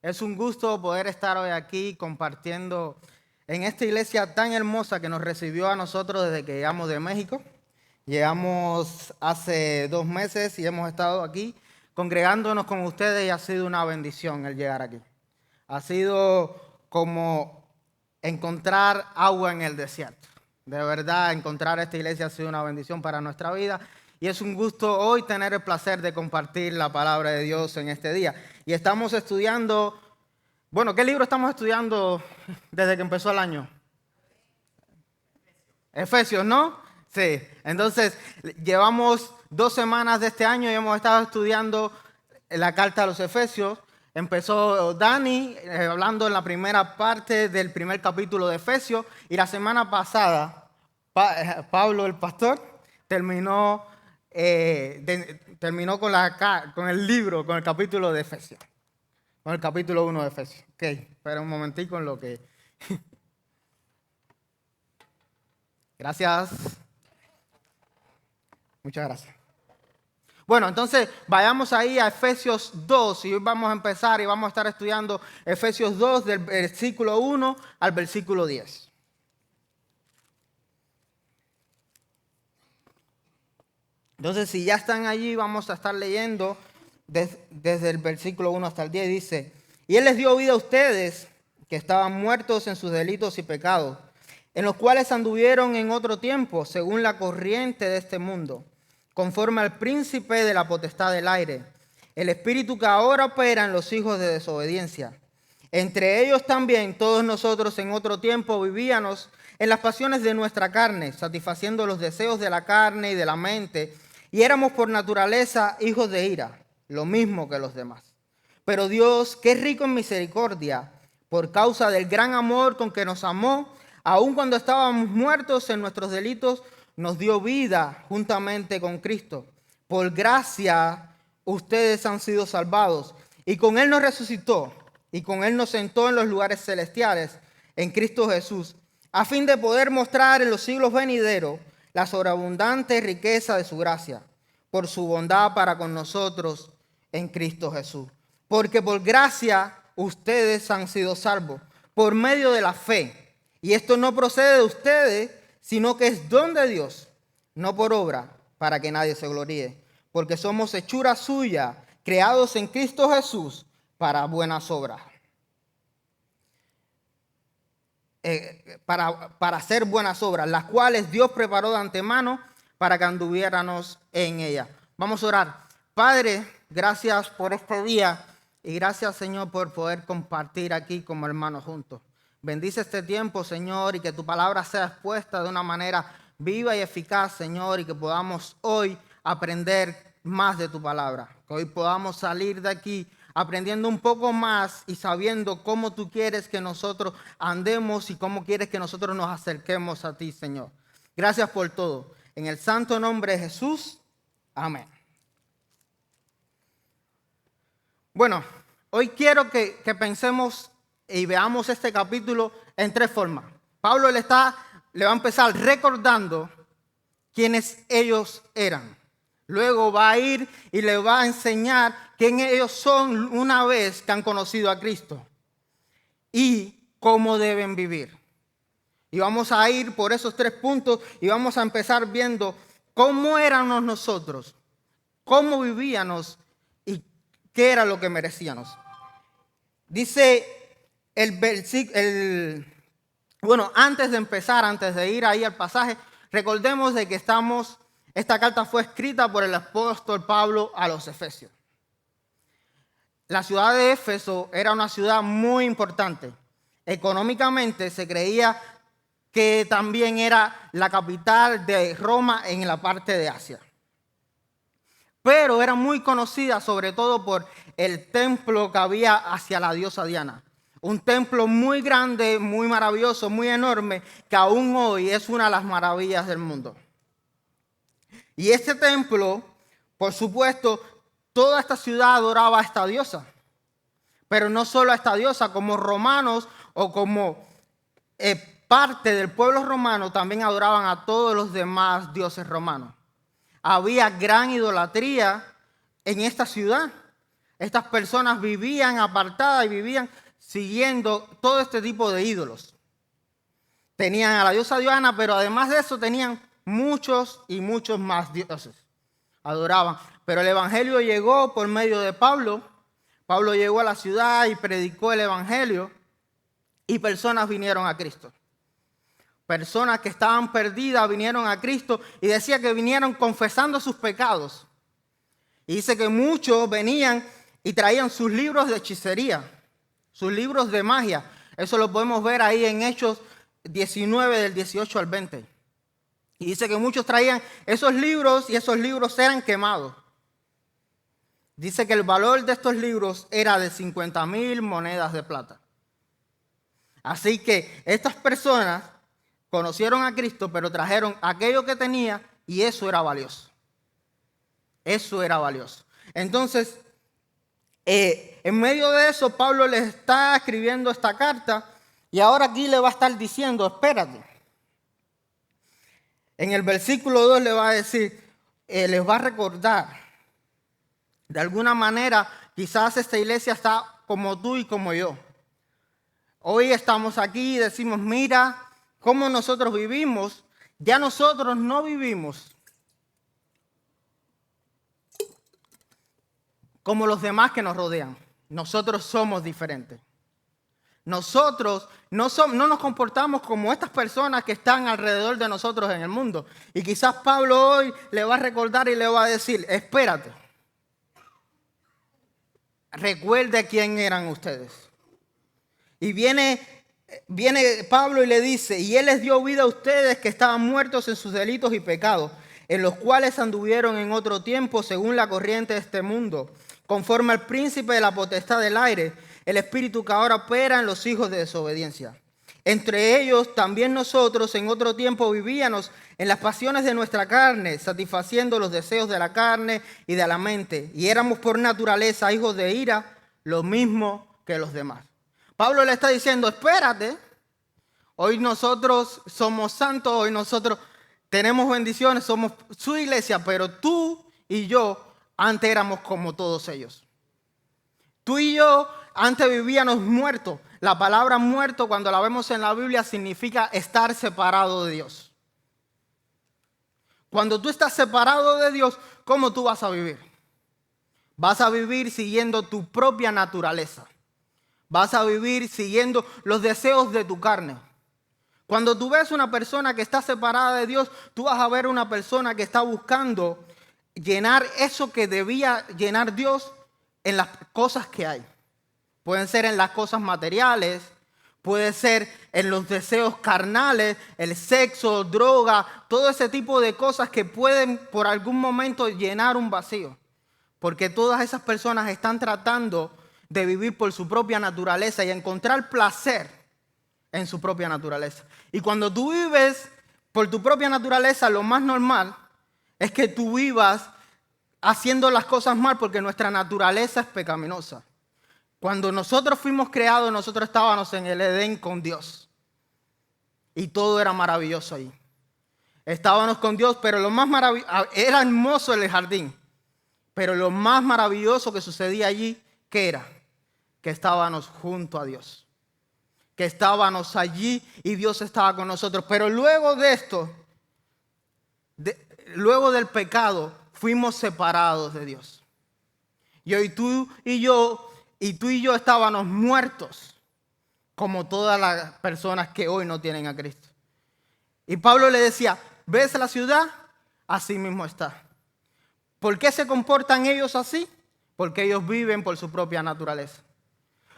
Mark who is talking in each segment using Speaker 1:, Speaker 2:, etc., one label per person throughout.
Speaker 1: Es un gusto poder estar hoy aquí compartiendo en esta iglesia tan hermosa que nos recibió a nosotros desde que llegamos de México. Llegamos hace 2 meses y hemos estado aquí congregándonos con ustedes y ha sido una bendición el llegar aquí. Ha sido como encontrar agua en el desierto. De verdad, encontrar esta iglesia ha sido una bendición para nuestra vida. Y es un gusto hoy tener el placer de compartir la palabra de Dios en este día. Y estamos estudiando, ¿qué libro estamos estudiando desde que empezó el año? Efesios, ¿no? Sí. Entonces, llevamos 2 semanas de este año y hemos estado estudiando la carta a los Efesios. Empezó Dani hablando en la primera parte del primer capítulo de Efesios y la semana pasada Pablo, el pastor, terminó con el libro, con el capítulo de Efesios, con el capítulo 1 de Efesios. Ok, espera un momentico en lo que... Gracias. Muchas gracias. Bueno, entonces vayamos ahí a Efesios 2 y hoy vamos a empezar y vamos a estar estudiando Efesios 2 del versículo 1 al versículo 10. Entonces, si ya están allí, vamos a estar leyendo desde el versículo 1 hasta el 10. Dice, y Él les dio vida a ustedes que estaban muertos en sus delitos y pecados, en los cuales anduvieron en otro tiempo, según la corriente de este mundo, conforme al príncipe de la potestad del aire, el espíritu que ahora opera en los hijos de desobediencia. Entre ellos también todos nosotros en otro tiempo vivíamos en las pasiones de nuestra carne, satisfaciendo los deseos de la carne y de la mente, y éramos por naturaleza hijos de ira, lo mismo que los demás. Pero Dios, que es rico en misericordia, por causa del gran amor con que nos amó, aun cuando estábamos muertos en nuestros delitos, nos dio vida juntamente con Cristo. Por gracia ustedes han sido salvados, y con Él nos resucitó, y con Él nos sentó en los lugares celestiales, en Cristo Jesús, a fin de poder mostrar en los siglos venideros la sobreabundante riqueza de su gracia, por su bondad para con nosotros en Cristo Jesús. Porque por gracia ustedes han sido salvos, por medio de la fe. Y esto no procede de ustedes, sino que es don de Dios, no por obra, para que nadie se gloríe. Porque somos hechura suya, creados en Cristo Jesús, para buenas obras. Para hacer buenas obras, las cuales Dios preparó de antemano para que anduviéramos en ellas. Vamos a orar. Padre, gracias por este día y gracias, Señor, por poder compartir aquí como hermanos juntos. Bendice este tiempo, Señor, y que tu palabra sea expuesta de una manera viva y eficaz, Señor, y que podamos hoy aprender más de tu palabra. Que hoy podamos salir de aquí aprendiendo un poco más y sabiendo cómo tú quieres que nosotros andemos y cómo quieres que nosotros nos acerquemos a ti, Señor. Gracias por todo. En el santo nombre de Jesús, amén. Bueno, hoy quiero que pensemos y veamos este capítulo en 3 formas. Pablo le va a empezar recordando quiénes ellos eran. Luego va a ir y le va a enseñar quién ellos son una vez que han conocido a Cristo y cómo deben vivir. Y vamos a ir por esos 3 puntos y vamos a empezar viendo cómo éramos nosotros, cómo vivíamos y qué era lo que merecíamos. Dice el versículo, antes de empezar, antes de ir ahí al pasaje, recordemos de que esta carta fue escrita por el apóstol Pablo a los Efesios. La ciudad de Éfeso era una ciudad muy importante. Económicamente se creía que también era la capital de Roma en la parte de Asia. Pero era muy conocida sobre todo por el templo que había hacia la diosa Diana. Un templo muy grande, muy maravilloso, muy enorme, que aún hoy es una de las maravillas del mundo. Y este templo, por supuesto, toda esta ciudad adoraba a esta diosa. Pero no solo a esta diosa, como romanos o como parte del pueblo romano también adoraban a todos los demás dioses romanos. Había gran idolatría en esta ciudad. Estas personas vivían apartadas y vivían siguiendo todo este tipo de ídolos. Tenían a la diosa Diana, pero además de eso tenían muchos y muchos más dioses. Adoraban. Pero el evangelio llegó por medio de Pablo. Pablo llegó a la ciudad y predicó el evangelio y personas vinieron a Cristo. Personas que estaban perdidas vinieron a Cristo y decía que vinieron confesando sus pecados. Y dice que muchos venían y traían sus libros de hechicería, sus libros de magia. Eso lo podemos ver ahí en Hechos 19 del 18 al 20. Y dice que muchos traían esos libros y esos libros eran quemados. Dice que el valor de estos libros era de 50,000 monedas de plata. Así que estas personas conocieron a Cristo, pero trajeron aquello que tenía y eso era valioso. Eso era valioso. Entonces, en medio de eso, Pablo les está escribiendo esta carta y ahora aquí le va a estar diciendo, espérate. En el versículo 2 le va a decir, les va a recordar. De alguna manera, quizás esta iglesia está como tú y como yo. Hoy estamos aquí y decimos, mira cómo nosotros vivimos. Ya nosotros no vivimos como los demás que nos rodean. Nosotros somos diferentes. Nosotros no nos comportamos como estas personas que están alrededor de nosotros en el mundo. Y quizás Pablo hoy le va a recordar y le va a decir, espérate. Recuerde quién eran ustedes. Y viene Pablo y le dice, y él les dio vida a ustedes que estaban muertos en sus delitos y pecados, en los cuales anduvieron en otro tiempo según la corriente de este mundo, conforme al príncipe de la potestad del aire, el espíritu que ahora opera en los hijos de desobediencia. Entre ellos también nosotros en otro tiempo vivíamos en las pasiones de nuestra carne, satisfaciendo los deseos de la carne y de la mente. Y éramos por naturaleza hijos de ira, lo mismo que los demás. Pablo le está diciendo, espérate, hoy nosotros somos santos, hoy nosotros tenemos bendiciones, somos su iglesia, pero tú y yo antes éramos como todos ellos. Tú y yo antes vivíamos muertos. La palabra muerto, cuando la vemos en la Biblia, significa estar separado de Dios. Cuando tú estás separado de Dios, ¿cómo tú vas a vivir? Vas a vivir siguiendo tu propia naturaleza. Vas a vivir siguiendo los deseos de tu carne. Cuando tú ves una persona que está separada de Dios, tú vas a ver una persona que está buscando llenar eso que debía llenar Dios en las cosas que hay. Pueden ser en las cosas materiales, puede ser en los deseos carnales, el sexo, droga, todo ese tipo de cosas que pueden por algún momento llenar un vacío. Porque todas esas personas están tratando de vivir por su propia naturaleza y encontrar placer en su propia naturaleza. Y cuando tú vives por tu propia naturaleza, lo más normal es que tú vivas haciendo las cosas mal porque nuestra naturaleza es pecaminosa. Cuando nosotros fuimos creados, nosotros estábamos en el Edén con Dios. Y todo era maravilloso ahí. Estábamos con Dios, pero lo más maravilloso, era hermoso el jardín. Pero lo más maravilloso que sucedía allí, ¿qué era? Que estábamos junto a Dios. Que estábamos allí y Dios estaba con nosotros. Pero luego de esto, luego del pecado, fuimos separados de Dios. Y hoy tú y yo estábamos muertos, como todas las personas que hoy no tienen a Cristo. Y Pablo le decía, ¿ves la ciudad? Así mismo está. ¿Por qué se comportan ellos así? Porque ellos viven por su propia naturaleza.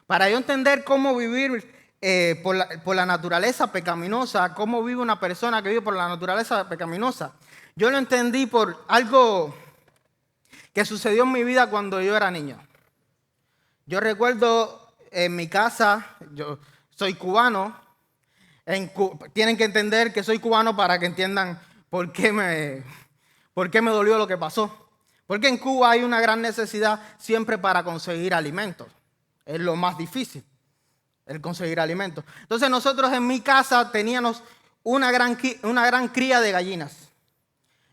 Speaker 1: Para yo entender cómo vivir por la naturaleza pecaminosa, cómo vive una persona que vive por la naturaleza pecaminosa, yo lo entendí por algo que sucedió en mi vida cuando yo era niño. Yo recuerdo en mi casa, yo soy cubano, tienen que entender que soy cubano para que entiendan por qué me dolió lo que pasó. Porque en Cuba hay una gran necesidad siempre para conseguir alimentos. Es lo más difícil, el conseguir alimentos. Entonces nosotros en mi casa teníamos una gran cría de gallinas.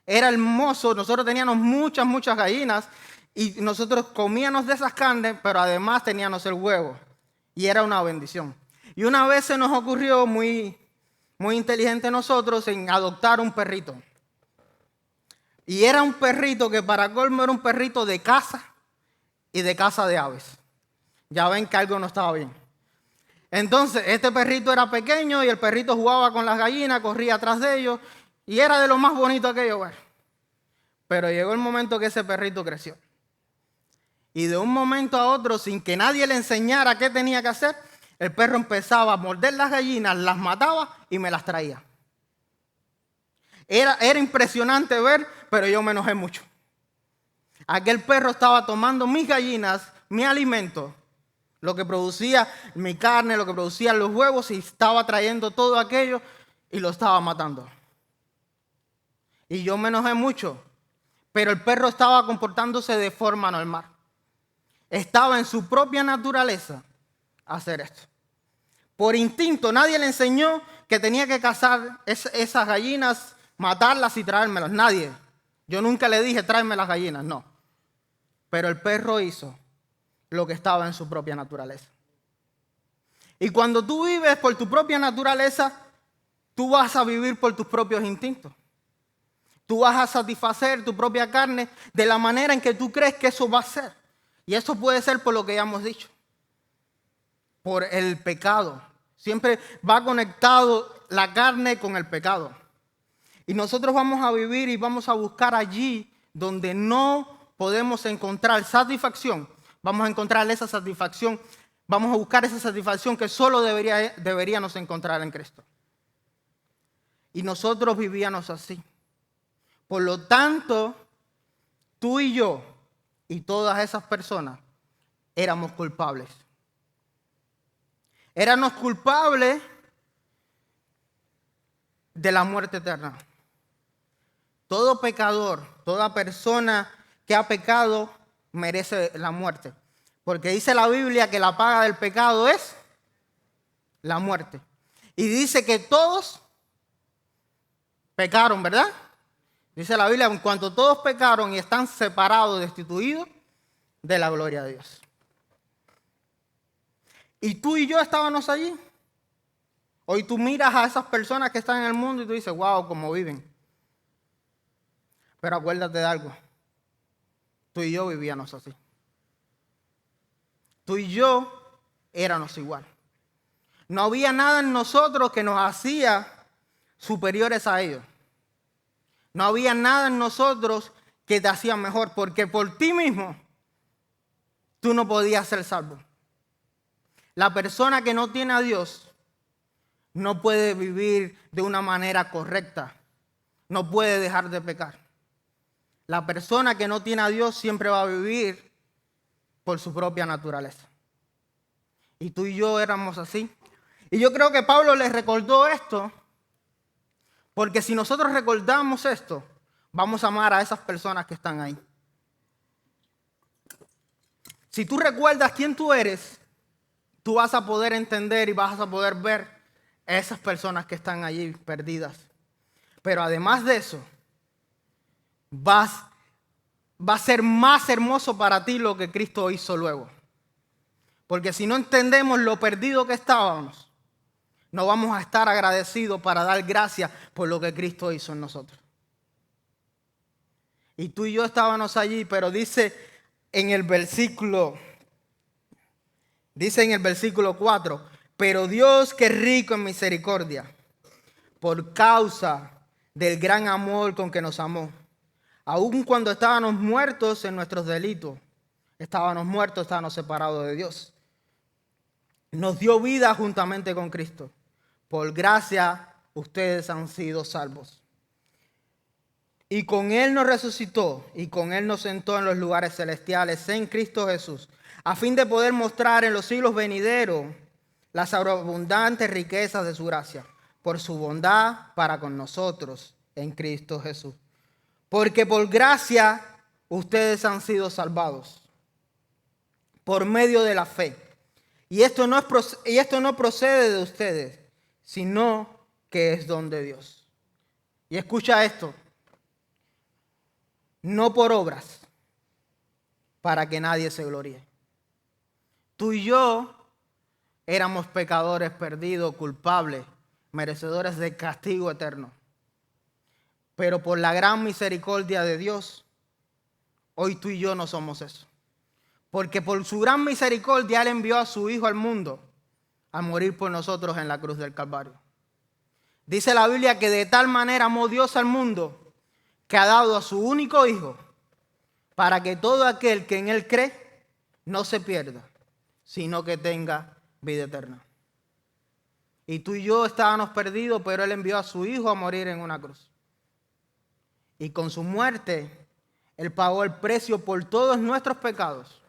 Speaker 1: Era hermoso, nosotros teníamos muchas gallinas Y nosotros comíamos de esas carnes, pero además teníamos el huevo. Y era una bendición. Y una vez se nos ocurrió, muy inteligente nosotros, en adoptar un perrito. Y era un perrito que para colmo era un perrito de caza y de caza de aves. Ya ven que algo no estaba bien. Entonces, este perrito era pequeño y el perrito jugaba con las gallinas, corría atrás de ellos. Y era de lo más bonito aquello ver. Pero llegó el momento que ese perrito creció. Y de un momento a otro, sin que nadie le enseñara qué tenía que hacer, el perro empezaba a morder las gallinas, las mataba y me las traía. Era impresionante ver, pero yo me enojé mucho. Aquel perro estaba tomando mis gallinas, mi alimento, lo que producía mi carne, lo que producían los huevos, y estaba trayendo todo aquello y lo estaba matando. Y yo me enojé mucho, pero el perro estaba comportándose de forma normal. Estaba en su propia naturaleza hacer esto. Por instinto, nadie le enseñó que tenía que cazar esas gallinas, matarlas y traérmelas. Nadie. Yo nunca le dije, tráeme las gallinas, no. Pero el perro hizo lo que estaba en su propia naturaleza. Y cuando tú vives por tu propia naturaleza, tú vas a vivir por tus propios instintos. Tú vas a satisfacer tu propia carne de la manera en que tú crees que eso va a ser. Y eso puede ser por lo que ya hemos dicho. Por el pecado. Siempre va conectado la carne con el pecado. Y nosotros vamos a vivir y vamos a buscar allí donde no podemos encontrar satisfacción. Vamos a encontrar esa satisfacción. Vamos a buscar esa satisfacción que solo deberíamos encontrar en Cristo. Y nosotros vivíamos así. Por lo tanto, tú y yo y todas esas personas éramos culpables. Éramos culpables de la muerte eterna. Todo pecador, toda persona que ha pecado merece la muerte. Porque dice la Biblia que la paga del pecado es la muerte. Y dice que todos pecaron, ¿verdad? Dice la Biblia, en cuanto todos pecaron y están separados, destituidos de la gloria de Dios. Y tú y yo estábamos allí. Hoy tú miras a esas personas que están en el mundo y tú dices, wow, cómo viven. Pero acuérdate de algo. Tú y yo vivíamos así. Tú y yo éramos igual. No había nada en nosotros que nos hacía superiores a ellos. No había nada en nosotros que te hacía mejor, porque por ti mismo tú no podías ser salvo. La persona que no tiene a Dios no puede vivir de una manera correcta. No puede dejar de pecar. La persona que no tiene a Dios siempre va a vivir por su propia naturaleza. Y tú y yo éramos así. Y yo creo que Pablo les recordó esto, porque si nosotros recordamos esto, vamos a amar a esas personas que están ahí. Si tú recuerdas quién tú eres, tú vas a poder entender y vas a poder ver a esas personas que están allí perdidas. Pero además de eso, va a ser más hermoso para ti lo que Cristo hizo luego. Porque si no entendemos lo perdido que estábamos, no vamos a estar agradecidos para dar gracias por lo que Cristo hizo en nosotros. Y tú y yo estábamos allí, pero dice en el versículo 4, pero Dios que es rico en misericordia, por causa del gran amor con que nos amó, aun cuando estábamos muertos en nuestros delitos, estábamos separados de Dios, nos dio vida juntamente con Cristo. Por gracia ustedes han sido salvos. Y con Él nos resucitó y con Él nos sentó en los lugares celestiales en Cristo Jesús, a fin de poder mostrar en los siglos venideros las abundantes riquezas de su gracia, por su bondad para con nosotros en Cristo Jesús. Porque por gracia ustedes han sido salvados, por medio de la fe. Y esto no procede de ustedes, sino que es don de Dios. Y escucha esto. No por obras, para que nadie se gloríe. Tú y yo éramos pecadores perdidos, culpables, merecedores de castigo eterno. Pero por la gran misericordia de Dios, hoy tú y yo no somos eso. Porque por su gran misericordia Él envió a su Hijo al mundo a morir por nosotros en la cruz del Calvario. Dice la Biblia que de tal manera amó Dios al mundo que ha dado a su único Hijo para que todo aquel que en Él cree no se pierda, sino que tenga vida eterna. Y tú y yo estábamos perdidos, pero Él envió a su Hijo a morir en una cruz. Y con su muerte, Él pagó el precio por todos nuestros pecados.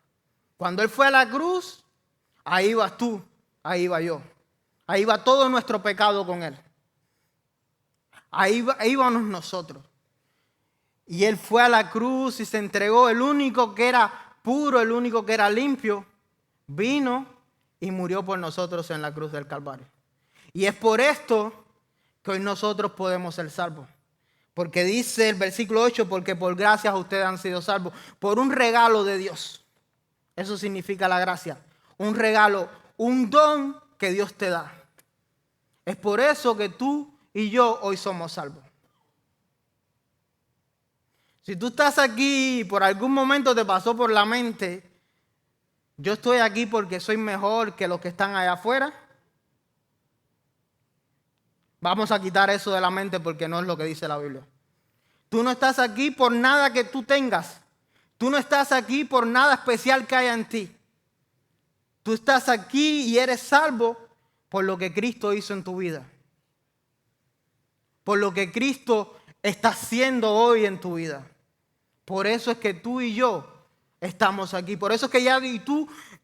Speaker 1: Cuando Él fue a la cruz, ahí vas tú, ahí iba yo. Ahí va todo nuestro pecado con Él. Ahí íbamos nosotros. Y Él fue a la cruz y se entregó. El único que era puro, el único que era limpio, vino y murió por nosotros en la cruz del Calvario. Y es por esto que hoy nosotros podemos ser salvos. Porque dice el versículo 8, porque por gracias ustedes han sido salvos. Por un regalo de Dios. Eso significa la gracia. Un regalo, un don que Dios te da. Es por eso que tú y yo hoy somos salvos. Si tú estás aquí y por algún momento te pasó por la mente, yo estoy aquí porque soy mejor que los que están allá afuera. Vamos a quitar eso de la mente porque no es lo que dice la Biblia. Tú no estás aquí por nada que tú tengas. Tú no estás aquí por nada especial que haya en ti. Tú estás aquí y eres salvo por lo que Cristo hizo en tu vida. Por lo que Cristo está haciendo hoy en tu vida. Por eso es que tú y yo estamos aquí. Por eso es que ya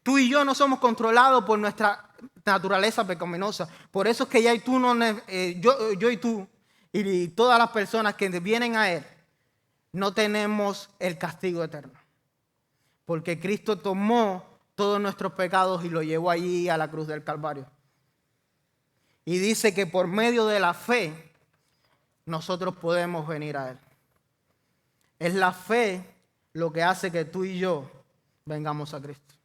Speaker 1: tú y yo no somos controlados por nuestra naturaleza pecaminosa. Por eso es que ya yo y tú y todas las personas que vienen a Él no tenemos el castigo eterno. Porque Cristo tomó todos nuestros pecados y lo llevó allí a la cruz del Calvario. Y dice que por medio de la fe nosotros podemos venir a Él. Es la fe lo que hace que tú y yo vengamos a Cristo.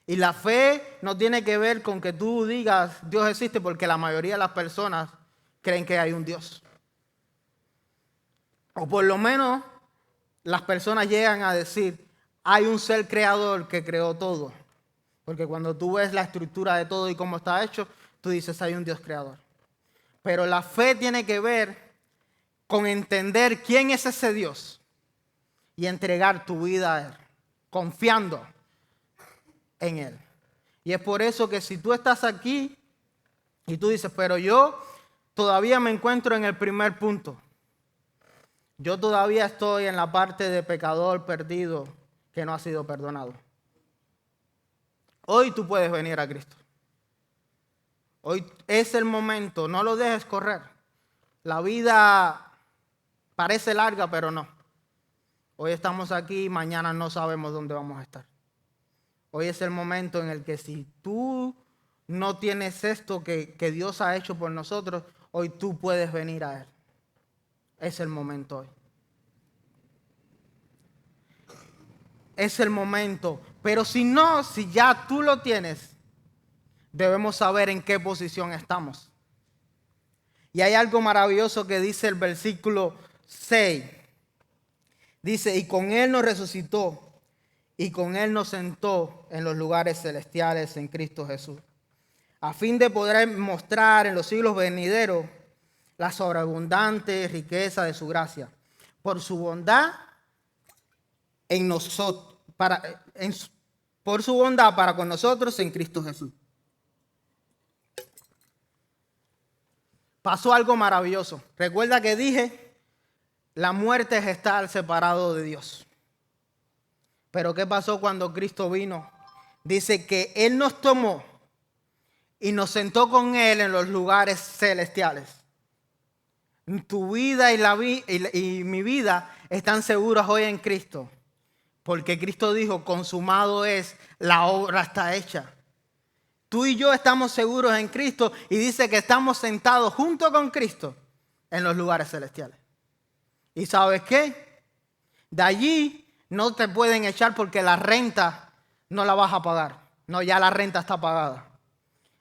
Speaker 1: Y la fe no tiene que ver con que tú digas Dios existe, porque la mayoría de las personas creen que hay un Dios. O por lo menos las personas llegan a decir, hay un ser creador que creó todo. Porque cuando tú ves la estructura de todo y cómo está hecho, tú dices, hay un Dios creador. Pero la fe tiene que ver con entender quién es ese Dios y entregar tu vida a Él, confiando en Él. Y es por eso que si tú estás aquí y tú dices, pero yo todavía me encuentro en el primer punto. Yo todavía estoy en la parte de pecador perdido que no ha sido perdonado. Hoy tú puedes venir a Cristo. Hoy es el momento, no lo dejes correr. La vida parece larga, pero no. Hoy estamos aquí, mañana no sabemos dónde vamos a estar. Hoy es el momento en el que si tú no tienes esto que Dios ha hecho por nosotros, hoy tú puedes venir a Él. Es el momento hoy. Es el momento. Pero si no, si ya tú lo tienes, debemos saber en qué posición estamos. Y hay algo maravilloso que dice el versículo 6. Dice, y con Él nos resucitó y con Él nos sentó en los lugares celestiales en Cristo Jesús, a fin de poder mostrar en los siglos venideros la sobreabundante riqueza de su gracia, por su bondad en nosotros, por su bondad para con nosotros en Cristo Jesús. Pasó algo maravilloso. Recuerda que dije, la muerte es estar separado de Dios. Pero ¿qué pasó cuando Cristo vino? Dice que Él nos tomó y nos sentó con Él en los lugares celestiales. Tu vida y mi vida están seguras hoy en Cristo. Porque Cristo dijo, consumado es, la obra está hecha. Tú y yo estamos seguros en Cristo y dice que estamos sentados junto con Cristo en los lugares celestiales. ¿Y sabes qué? De allí no te pueden echar porque la renta no la vas a pagar. No, ya la renta está pagada.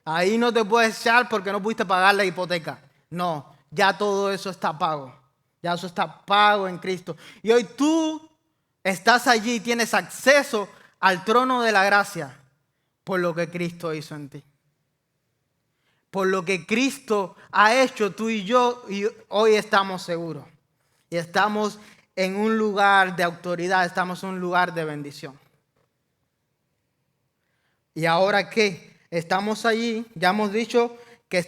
Speaker 1: Ahí no te puedes echar porque no pudiste pagar la hipoteca. No, ya todo eso está pago. Ya eso está pago en Cristo. Y hoy tú estás allí y tienes acceso al trono de la gracia por lo que Cristo hizo en ti. Por lo que Cristo ha hecho, tú y yo, y hoy estamos seguros. Y estamos en un lugar de autoridad, estamos en un lugar de bendición. ¿Y ahora qué? Estamos allí, ya hemos dicho que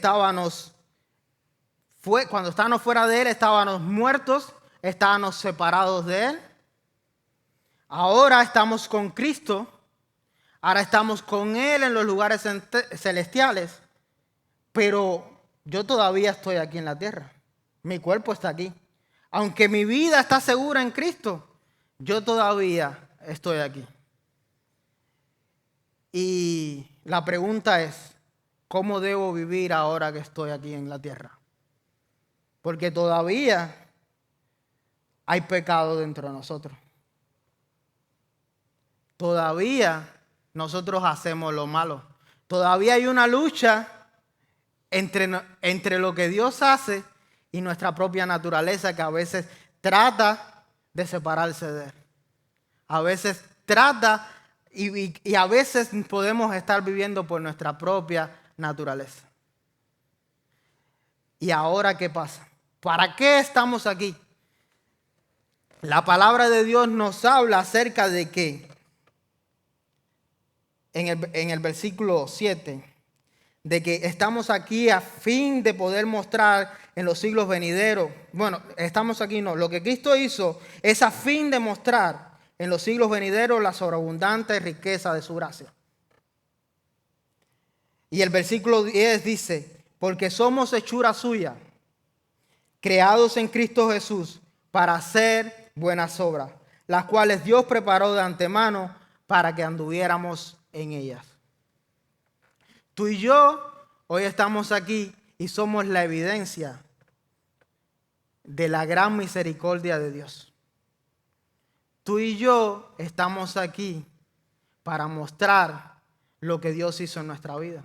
Speaker 1: cuando estábamos fuera de Él, estábamos muertos, estábamos separados de Él. Ahora estamos con Cristo, ahora estamos con Él en los lugares celestiales, pero yo todavía estoy aquí en la tierra. Mi cuerpo está aquí. Aunque mi vida está segura en Cristo, yo todavía estoy aquí. Y la pregunta es, ¿cómo debo vivir ahora que estoy aquí en la tierra? Porque todavía hay pecado dentro de nosotros. Todavía nosotros hacemos lo malo. Todavía hay una lucha entre lo que Dios hace y nuestra propia naturaleza, que a veces trata de separarse de Él. A veces trata y a veces podemos estar viviendo por nuestra propia naturaleza. ¿Y ahora qué pasa? ¿Para qué estamos aquí? La palabra de Dios nos habla acerca de que en el versículo 7, de que estamos aquí a fin de poder mostrar en los siglos venideros. Bueno, estamos aquí, no. Lo que Cristo hizo es a fin de mostrar en los siglos venideros la sobreabundante riqueza de su gracia. Y el versículo 10 dice, porque somos hechura suya, creados en Cristo Jesús para hacer buenas obras, las cuales Dios preparó de antemano para que anduviéramos en ellas. Tú y yo hoy estamos aquí y somos la evidencia de la gran misericordia de Dios. Tú y yo estamos aquí para mostrar lo que Dios hizo en nuestra vida.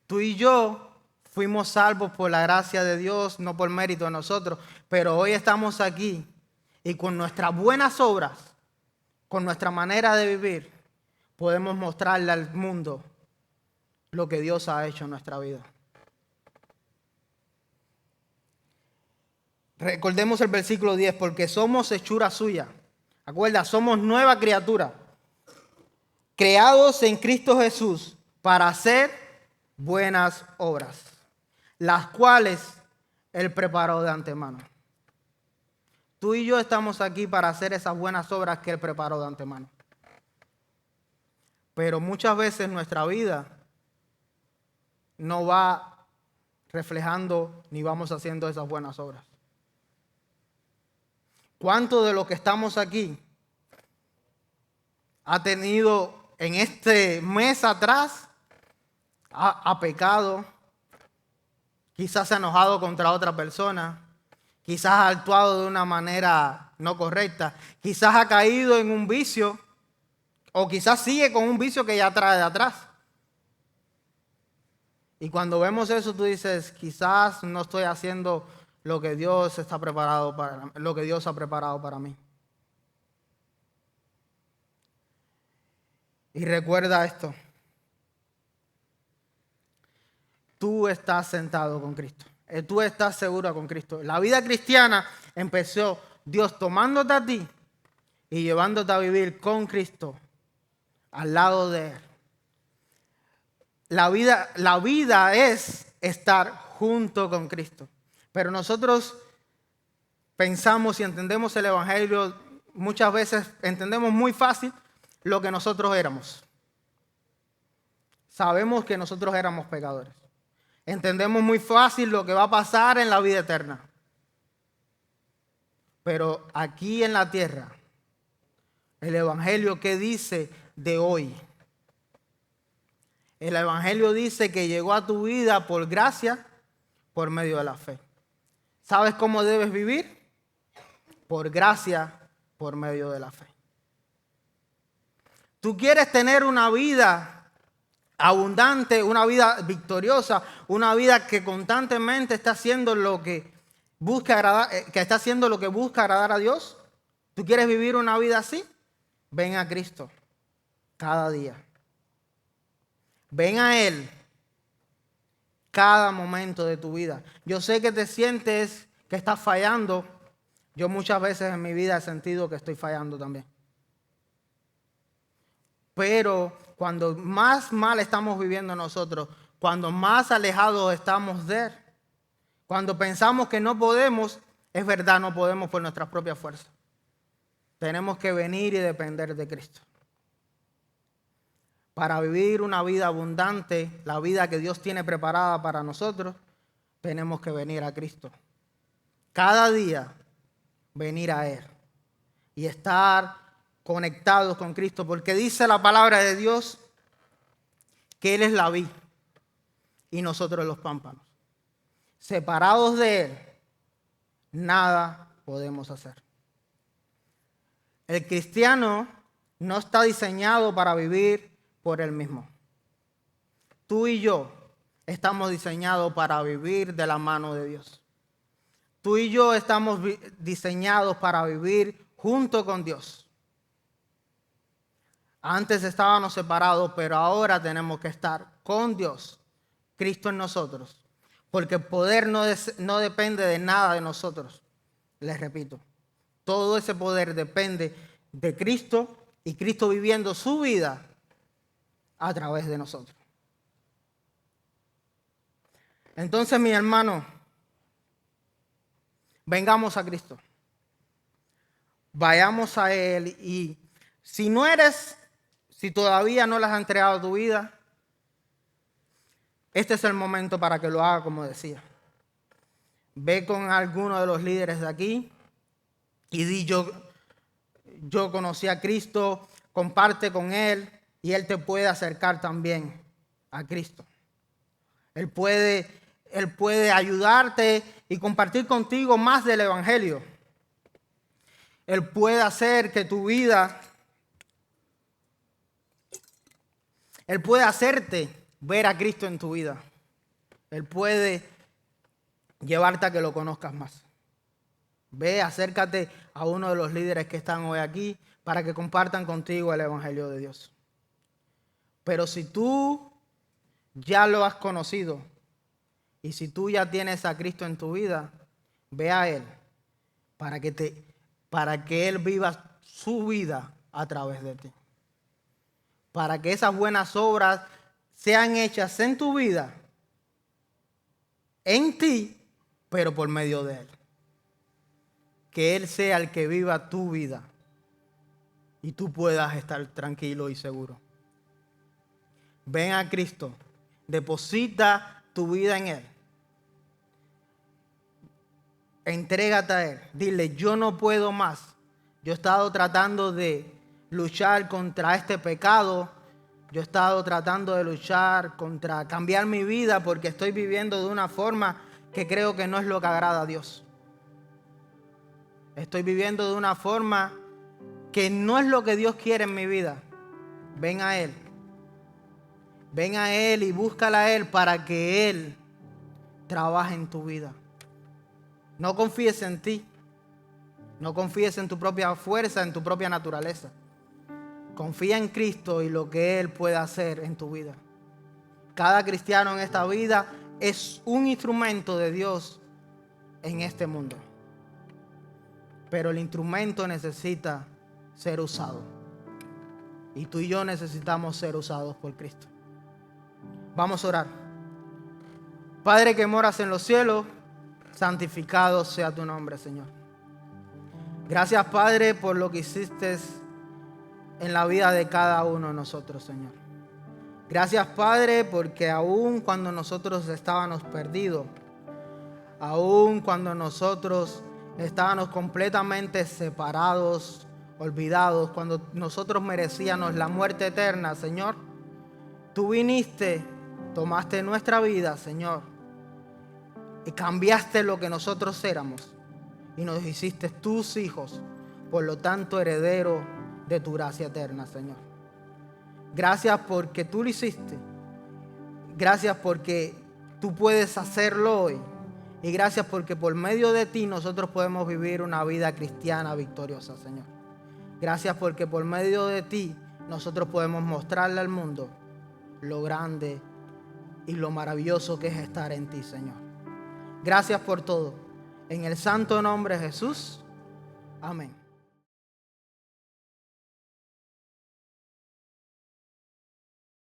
Speaker 1: Tú y yo fuimos salvos por la gracia de Dios, no por mérito de nosotros, pero hoy estamos aquí y con nuestras buenas obras, con nuestra manera de vivir, podemos mostrarle al mundo lo que Dios ha hecho en nuestra vida. Recordemos el versículo 10, porque somos hechura suya. Acuerda, somos nueva criatura, creados en Cristo Jesús para hacer buenas obras, las cuales Él preparó de antemano. Tú y yo estamos aquí para hacer esas buenas obras que Él preparó de antemano. Pero muchas veces nuestra vida no va reflejando ni vamos haciendo esas buenas obras. ¿Cuánto de lo que estamos aquí ha tenido en este mes atrás, ha pecado, quizás se ha enojado contra otra persona, quizás ha actuado de una manera no correcta, quizás ha caído en un vicio o quizás sigue con un vicio que ya trae de atrás? Y cuando vemos eso, tú dices, quizás no estoy haciendo lo que Dios ha preparado para mí. Y recuerda esto. Tú estás sentado con Cristo. Tú estás seguro con Cristo. La vida cristiana empezó Dios tomándote a ti y llevándote a vivir con Cristo al lado de Él. La vida es estar junto con Cristo. Pero nosotros pensamos y entendemos el Evangelio, muchas veces entendemos muy fácil lo que nosotros éramos. Sabemos que nosotros éramos pecadores. Entendemos muy fácil lo que va a pasar en la vida eterna. Pero aquí en la tierra, el Evangelio, ¿qué dice de hoy? El Evangelio dice que llegó a tu vida por gracia, por medio de la fe. ¿Sabes cómo debes vivir? Por gracia, por medio de la fe. Tú quieres tener una vida abundante, una vida victoriosa, una vida que constantemente está haciendo lo que busca agradar a Dios. ¿Tú quieres vivir una vida así? Ven a Cristo cada día. Ven a Él cada momento de tu vida. Yo sé que te sientes que estás fallando. Yo muchas veces en mi vida he sentido que estoy fallando también. Pero cuando más mal estamos viviendo nosotros, cuando más alejados estamos de Él, cuando pensamos que no podemos, es verdad, no podemos por nuestras propias fuerzas. Tenemos que venir y depender de Cristo. Para vivir una vida abundante, la vida que Dios tiene preparada para nosotros, tenemos que venir a Cristo. Cada día venir a Él y estar conectados con Cristo, porque dice la palabra de Dios que Él es la vid y nosotros los pámpanos. Separados de Él, nada podemos hacer. El cristiano no está diseñado para vivir por él mismo. Tú y yo estamos diseñados para vivir de la mano de Dios. Tú y yo estamos diseñados para vivir junto con Dios. Antes estábamos separados, pero ahora tenemos que estar con Dios, Cristo en nosotros. Porque el poder no depende de nada de nosotros. Les repito, todo ese poder depende de Cristo y Cristo viviendo su vida a través de nosotros. Entonces, mi hermano, vengamos a Cristo. Vayamos a Él y si todavía no le has entregado tu vida, este es el momento para que lo haga, como decía. Ve con alguno de los líderes de aquí y di yo conocí a Cristo, comparte con Él y Él te puede acercar también a Cristo. Él puede ayudarte y compartir contigo más del Evangelio. Él puede hacer que tu vida, Él puede hacerte ver a Cristo en tu vida. Él puede llevarte a que lo conozcas más. Ve, acércate a uno de los líderes que están hoy aquí para que compartan contigo el Evangelio de Dios. Pero si tú ya lo has conocido y si tú ya tienes a Cristo en tu vida, ve a Él para que Él viva su vida a través de ti. Para que esas buenas obras sean hechas en tu vida, en ti, pero por medio de Él. Que Él sea el que viva tu vida y tú puedas estar tranquilo y seguro. Ven a Cristo, deposita tu vida en Él. Entrégate a Él, dile, yo no puedo más. Yo he estado tratando de luchar contra este pecado. Yo he estado tratando de luchar contra cambiar mi vida porque estoy viviendo de una forma que creo que no es lo que agrada a Dios. Estoy viviendo de una forma que no es lo que Dios quiere en mi vida. Ven a Él. Ven a Él y búscala a Él para que Él trabaje en tu vida. No confíes en ti. No confíes en tu propia fuerza, en tu propia naturaleza. Confía en Cristo y lo que Él puede hacer en tu vida. Cada cristiano en esta vida es un instrumento de Dios en este mundo. Pero el instrumento necesita ser usado. Y tú y yo necesitamos ser usados por Cristo. Vamos a orar. Padre que moras en los cielos, santificado sea tu nombre, Señor. Gracias, Padre, por lo que hiciste en la vida de cada uno de nosotros, Señor. Gracias, Padre, porque aun cuando nosotros estábamos perdidos, aun cuando nosotros estábamos completamente separados, olvidados, cuando nosotros merecíamos la muerte eterna, Señor, tú viniste, tomaste nuestra vida, Señor, y cambiaste lo que nosotros éramos y nos hiciste tus hijos por lo tanto heredero de tu gracia eterna, Señor. Gracias porque tú lo hiciste. Gracias porque tú puedes hacerlo hoy. Y gracias porque por medio de ti nosotros podemos vivir una vida cristiana victoriosa, Señor. Gracias porque por medio de ti nosotros podemos mostrarle al mundo lo grande y lo maravilloso que es estar en ti, Señor. Gracias por todo. En el santo nombre de Jesús. Amén.